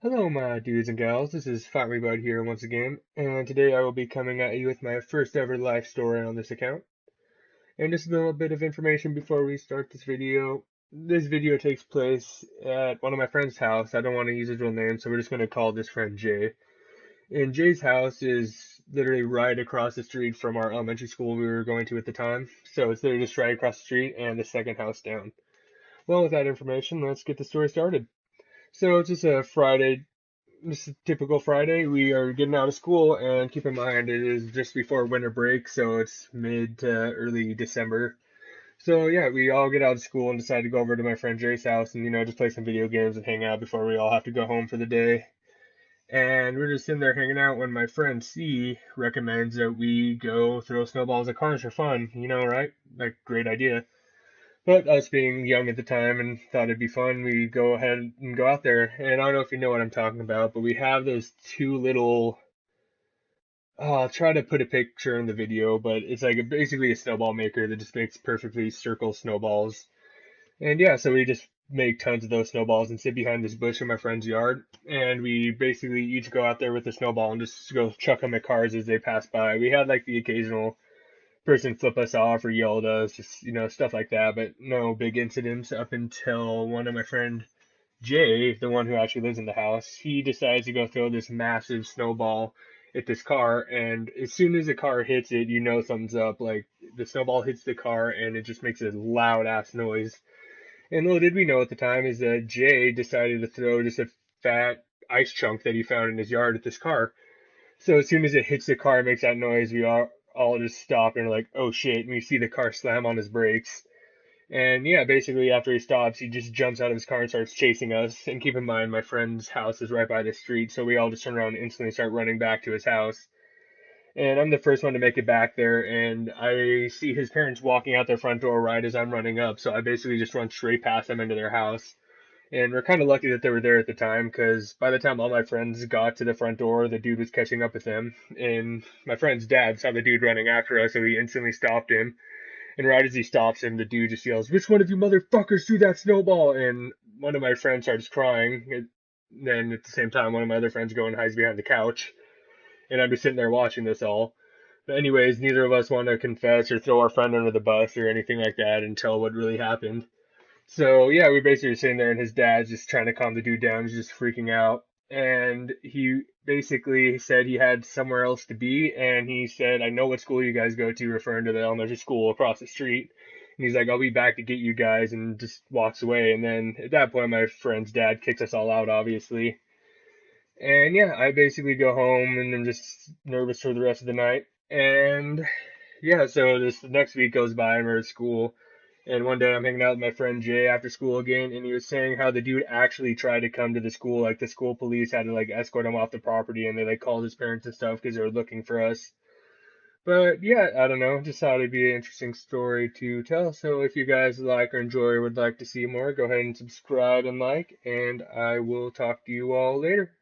Hello, my dudes and gals. This is Fat Bud here once again, and today I will be coming at you with my first ever life story on this account. And just a little bit of information before we start this video. This video takes place at one of my friend's house. I don't want to use his real name, so we're just going to call this friend Jay. And Jay's house is literally right across the street from our elementary school we were going to at the time. So it's literally just right across the street and the second house down. Well, with that information, let's get the story started. So it's just a Friday. This is a typical Friday. We are getting out of school, and keep in mind it is just before winter break, so it's mid to early December. So yeah, we all get out of school and decide to go over to my friend Jay's house and just play some video games and hang out before we all have to go home for the day. And we're just sitting there hanging out when my friend C recommends that we go throw snowballs at cars for fun. Right? Like, great idea. But us being young at the time and thought it'd be fun, we go ahead and go out there. And I don't know if you know what I'm talking about, but we have those two little. I'll try to put a picture in the video, but it's like basically a snowball maker that just makes perfectly circle snowballs. And yeah, so we just make tons of those snowballs and sit behind this bush in my friend's yard. And we basically each go out there with a snowball and just go chuck them at cars as they pass by. We had like the occasional person flip us off or yell at us, just stuff like that. But no big incidents up until one of my friend Jay, the one who actually lives in the house, he decides to go throw this massive snowball at this car, and as soon as the car hits it, something's up. Like, the snowball hits the car and it just makes a loud ass noise. And little did we know at the time is that Jay decided to throw just a fat ice chunk that he found in his yard at this car. So as soon as it hits the car and makes that noise, we all just stop and are like, oh shit, and we see the car slam on his brakes. And yeah, basically after he stops, he just jumps out of his car and starts chasing us. And keep in mind, my friend's house is right by the street, so we all just turn around and instantly start running back to his house. And I'm the first one to make it back there, and I see his parents walking out their front door right as I'm running up, so I basically just run straight past them into their house. And we're kind of lucky that they were there at the time, because by the time all my friends got to the front door, the dude was catching up with them. And my friend's dad saw the dude running after us, so he instantly stopped him. And right as he stops him, the dude just yells, "Which one of you motherfuckers threw that snowball?" And one of my friends starts crying. And then at the same time, one of my other friends go and hides behind the couch. And I'm just sitting there watching this all. But anyways, neither of us want to confess or throw our friend under the bus or anything like that and tell what really happened. So yeah, we basically were sitting there, and his dad's just trying to calm the dude down. He's just freaking out, and he basically said he had somewhere else to be, and he said, "I know what school you guys go to," referring to the elementary school across the street. And he's like, "I'll be back to get you guys," and just walks away. And then at that point, my friend's dad kicks us all out, obviously. And yeah, I basically go home, and I'm just nervous for the rest of the night. And yeah, so this next week goes by, and we're at school. And one day I'm hanging out with my friend Jay after school again, and he was saying how the dude actually tried to come to the school. Like, the school police had to like escort him off the property, and they like called his parents and stuff because they were looking for us. But yeah, I don't know. Just thought it'd be an interesting story to tell. So if you guys like or enjoy or would like to see more, go ahead and subscribe and like, and I will talk to you all later.